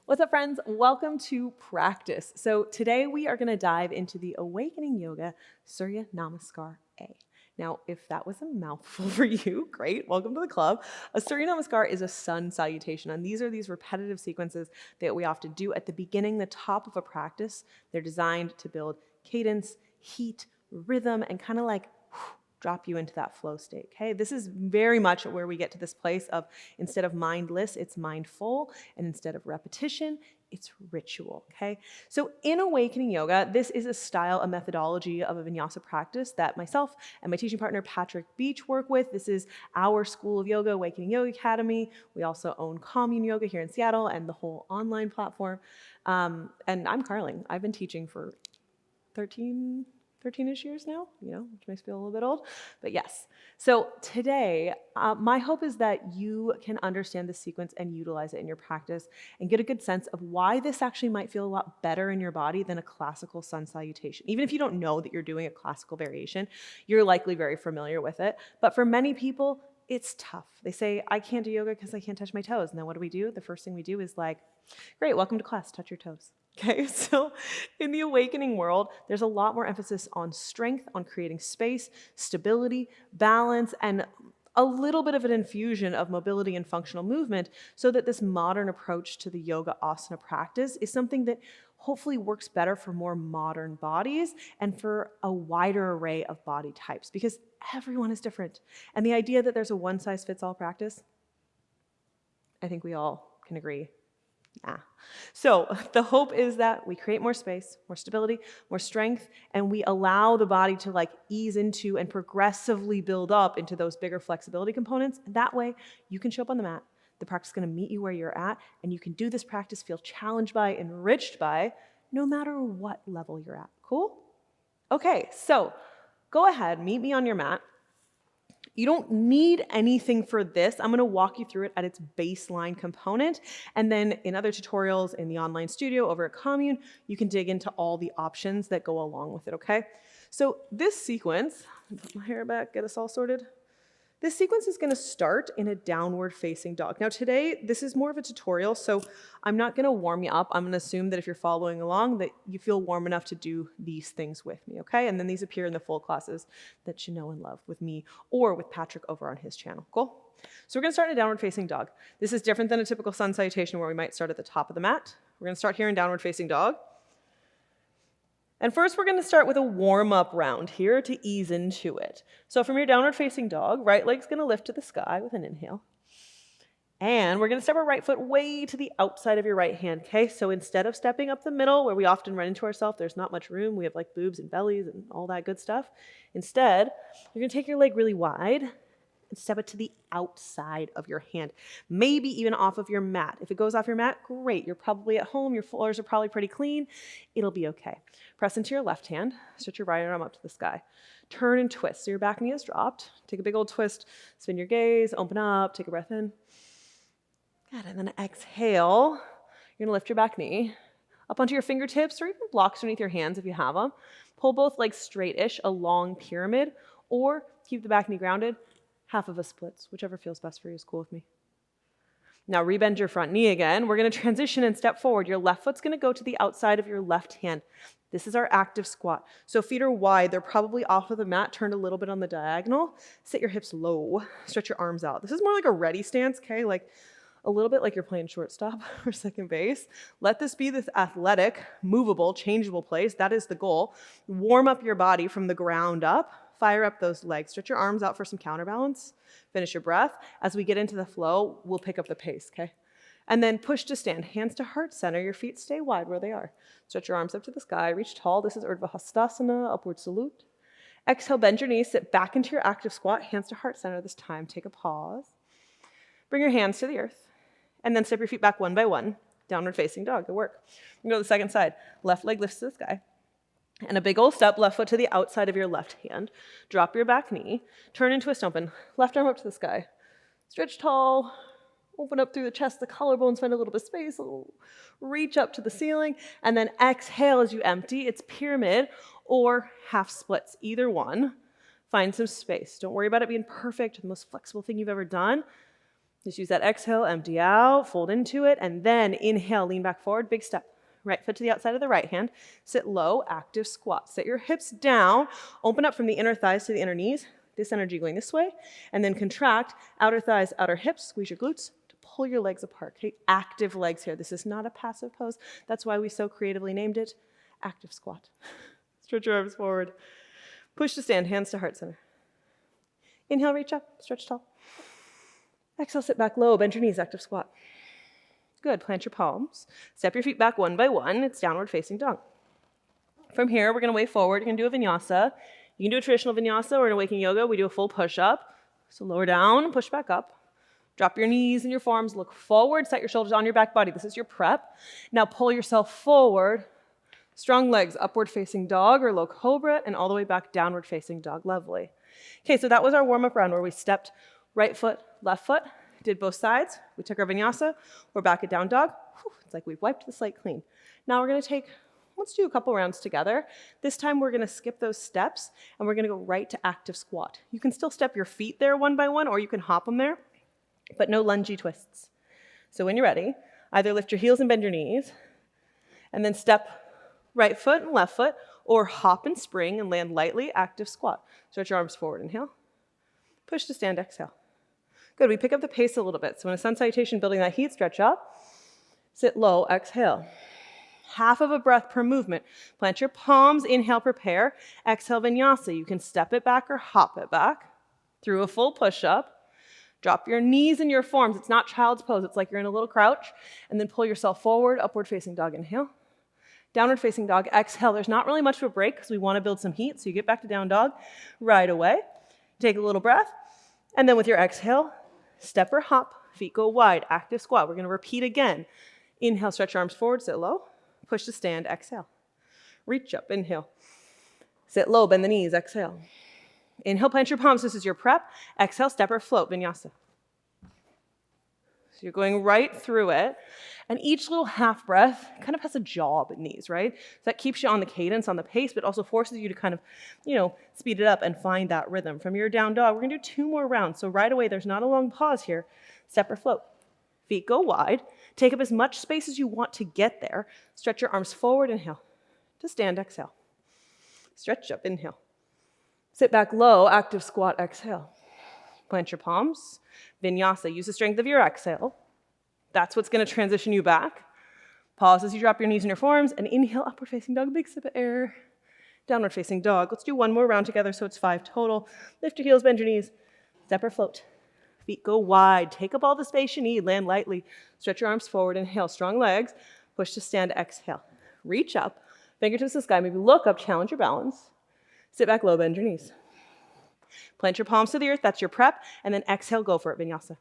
What's up, friends? Welcome to practice. So today we are going to dive into the Awakening Yoga Surya Namaskar A. Now, if that was a mouthful for you, great, welcome to the club. A Surya Namaskar is a sun salutation, and these are these repetitive sequences that we often do at the beginning, the top of a practice. They're designed to build cadence, heat, rhythm, and kind of like drop you into that flow state, okay? This is very much where we get to this place of instead of mindless, it's mindful, and instead of repetition, it's ritual, okay? So in Awakening Yoga, this is a style, a methodology of a vinyasa practice that myself and my teaching partner, Patrick Beach, work with. This is our school of yoga, Awakening Yoga Academy. We also own Commune Yoga here in Seattle and the whole online platform. And I'm Carling. I've been teaching for 13-ish years now, which makes me feel a little bit old, but yes. So today, my hope is that you can understand this sequence and utilize it in your practice and get a good sense of why this actually might feel a lot better in your body than a classical sun salutation. Even if you don't know that you're doing a classical variation, you're likely very familiar with it. But for many people, it's tough. They say, I can't do yoga because I can't touch my toes. And then what do? The first thing we do is like, great, welcome to class, touch your toes. Okay, so in the awakening world, there's a lot more emphasis on strength, on creating space, stability, balance, and a little bit of an infusion of mobility and functional movement so that this modern approach to the yoga asana practice is something that hopefully works better for more modern bodies and for a wider array of body types because everyone is different. And the idea that there's a one-size-fits-all practice, I think we all can agree. So the hope is that we create more space, more stability, more strength, and we allow the body to like ease into and progressively build up into those bigger flexibility components. And that way you can show up on the mat. The practice is going to meet you where you're at, and you can do this practice, feel challenged by, enriched by, no matter what level you're at. Cool? Okay, so go ahead, meet me on your mat. You don't need anything for this. I'm going to walk you through it at its baseline component. And then in other tutorials in the online studio over at Commune, you can dig into all the options that go along with it, okay? So this sequence, put my hair back, get us all sorted. This sequence is going to start in a downward facing dog. Now today, this is more of a tutorial, so I'm not going to warm you up. I'm going to assume that if you're following along that you feel warm enough to do these things with me, okay? And then these appear in the full classes that you know and love with me or with Patrick over on his channel. Cool? So we're going to start in a downward facing dog. This is different than a typical sun salutation where we might start at the top of the mat. We're going to start here in downward facing dog. And first, we're going to start with a warm-up round here to ease into it. So from your downward facing dog, right leg's going to lift to the sky with an inhale. And we're going to step our right foot way to the outside of your right hand, okay? So instead of stepping up the middle, where we often run into ourselves, there's not much room. We have like boobs and bellies and all that good stuff. Instead, you're going to take your leg really wide and step it to the outside of your hand, maybe even off of your mat. If it goes off your mat, great. You're probably at home. Your floors are probably pretty clean. It'll be okay. Press into your left hand. Stretch your right arm up to the sky. Turn and twist. So your back knee is dropped. Take a big old twist. Spin your gaze. Open up. Take a breath in. Good. And then exhale. You're going to lift your back knee up onto your fingertips or even blocks underneath your hands if you have them. Pull both legs straight-ish, a long pyramid, or keep the back knee grounded. Half of a splits, whichever feels best for you is cool with me. Now rebend your front knee again. We're going to transition and step forward. Your left foot's going to go to the outside of your left hand. This is our active squat. So feet are wide. They're probably off of the mat, turned a little bit on the diagonal. Sit your hips low. Stretch your arms out. This is more like a ready stance, okay? Like a little bit like you're playing shortstop or second base. Let this be this athletic, movable, changeable place. That is the goal. Warm up your body from the ground up. Fire up those legs. Stretch your arms out for some counterbalance. Finish your breath. As we get into the flow, we'll pick up the pace, okay? And then push to stand. Hands to heart center. Your feet stay wide where they are. Stretch your arms up to the sky. Reach tall. This is Urdhva Hastasana, upward salute. Exhale, bend your knees. Sit back into your active squat. Hands to heart center this time. Take a pause. Bring your hands to the earth. And then step your feet back one by one. Downward facing dog. Good work. We go to the second side. Left leg lifts to the sky. And a big old step, left foot to the outside of your left hand. Drop your back knee. Turn and twist open. Left arm up to the sky. Stretch tall. Open up through the chest, the collarbones, find a little bit of space. Reach up to the ceiling. And then exhale as you empty. It's pyramid or half splits, either one. Find some space. Don't worry about it being perfect, the most flexible thing you've ever done. Just use that exhale, empty out, fold into it, and then inhale, lean back forward, big step. Right foot to the outside of the right hand. Sit low, active squat. Set your hips down, open up from the inner thighs to the inner knees. This energy going this way, and then contract, outer thighs, outer hips, squeeze your glutes to pull your legs apart. Okay, active legs here. This is not a passive pose. That's why we so creatively named it active squat. Stretch your arms forward. Push to stand, hands to heart center. Inhale, reach up, stretch tall. Exhale, sit back low, bend your knees, active squat. Good, plant your palms. Step your feet back one by one. It's downward facing dog. From here, we're gonna wave forward. You're gonna do a vinyasa. You can do a traditional vinyasa or in Awakening Yoga, we do a full push-up. So lower down, push back up. Drop your knees and your forearms, look forward, set your shoulders on your back body. This is your prep. Now pull yourself forward. Strong legs, upward facing dog or low cobra, and all the way back, downward facing dog. Lovely. Okay, so that was our warm-up round where we stepped right foot, left foot, did both sides. We took our vinyasa. We're back at down dog. Whew, it's like we've wiped the slate clean. Now we're gonna let's do a couple rounds together. This time we're gonna skip those steps and we're gonna go right to active squat. You can still step your feet there one by one or you can hop them there, but no lungy twists. So when you're ready, either lift your heels and bend your knees and then step right foot and left foot, or hop and spring and land lightly, active squat. Stretch your arms forward, inhale. Push to stand, exhale. Good, we pick up the pace a little bit. So in a sun salutation, building that heat, stretch up. Sit low, exhale. Half of a breath per movement. Plant your palms, inhale, prepare. Exhale, vinyasa. You can step it back or hop it back through a full push-up. Drop your knees in your forearms. It's not child's pose. It's like you're in a little crouch. And then pull yourself forward, upward facing dog, inhale. Downward facing dog, exhale. There's not really much of a break because we want to build some heat. So you get back to down dog right away. Take a little breath. And then with your exhale, step or hop, feet go wide, active squat. We're going to repeat again. Inhale, stretch your arms forward, sit low. Push to stand, exhale. Reach up, inhale. Sit low, bend the knees, exhale. Inhale, plant your palms. This is your prep. Exhale, step or float, vinyasa. So you're going right through it. And each little half breath kind of has a job in these, right? So that keeps you on the cadence, on the pace, but also forces you to kind of, speed it up and find that rhythm. From your down dog, we're gonna do 2 more rounds. So right away, there's not a long pause here. Step or float. Feet go wide. Take up as much space as you want to get there. Stretch your arms forward, inhale. To stand, exhale. Stretch up, inhale. Sit back low, active squat, exhale. Plant your palms. Vinyasa, use the strength of your exhale. That's what's gonna transition you back. Pause as you drop your knees and your forearms, and inhale, upward facing dog, big sip of air. Downward facing dog. Let's do 1 more round together so it's 5 total. Lift your heels, bend your knees. Step or float. Feet go wide. Take up all the space you need. Land lightly. Stretch your arms forward. Inhale, strong legs. Push to stand, exhale. Reach up. Fingertips to the sky. Maybe look up, challenge your balance. Sit back low, bend your knees. Plant your palms to the earth. That's your prep. And then exhale, go for it, vinyasa.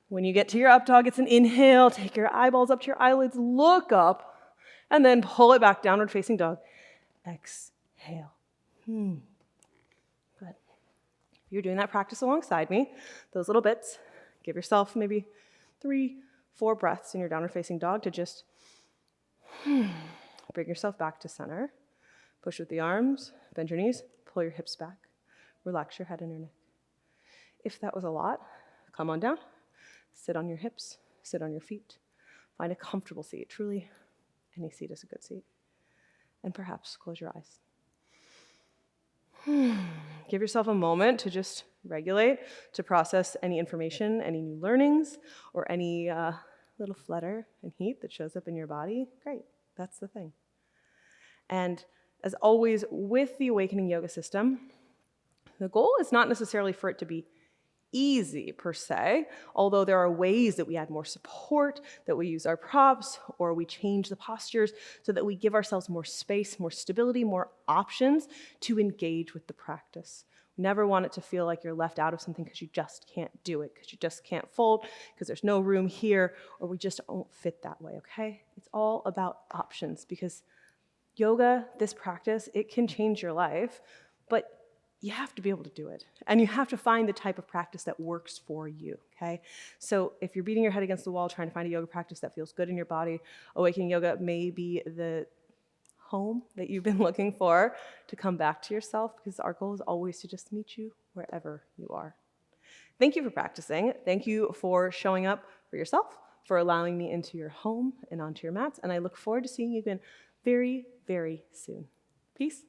When you get to your up dog, it's an inhale. Take your eyeballs up to your eyelids. Look up. And then pull it back, downward facing dog. Exhale. Good. If you're doing that practice alongside me, those little bits, give yourself maybe 3, 4 breaths in your downward facing dog to just bring yourself back to center. Push with the arms, bend your knees, pull your hips back, relax your head and your neck. If that was a lot, come on down, sit on your hips, sit on your feet, find a comfortable seat. Truly, any seat is a good seat. And perhaps close your eyes. Give yourself a moment to just regulate, to process any information, any new learnings, or any little flutter and heat that shows up in your body. Great, that's the thing. And as always, with the Awakening Yoga system, the goal is not necessarily for it to be easy per se, although there are ways that we add more support, that we use our props, or we change the postures so that we give ourselves more space, more stability, more options to engage with the practice. We never want it to feel like you're left out of something because you just can't do it, because you just can't fold, because there's no room here, or we just don't fit that way, okay? It's all about options, because yoga, this practice, it can change your life, but you have to be able to do it. And you have to find the type of practice that works for you, okay? So if you're beating your head against the wall trying to find a yoga practice that feels good in your body, Awakening Yoga may be the home that you've been looking for to come back to yourself, because our goal is always to just meet you wherever you are. Thank you for practicing. Thank you for showing up for yourself, for allowing me into your home and onto your mats. And I look forward to seeing you again very, very soon. Peace.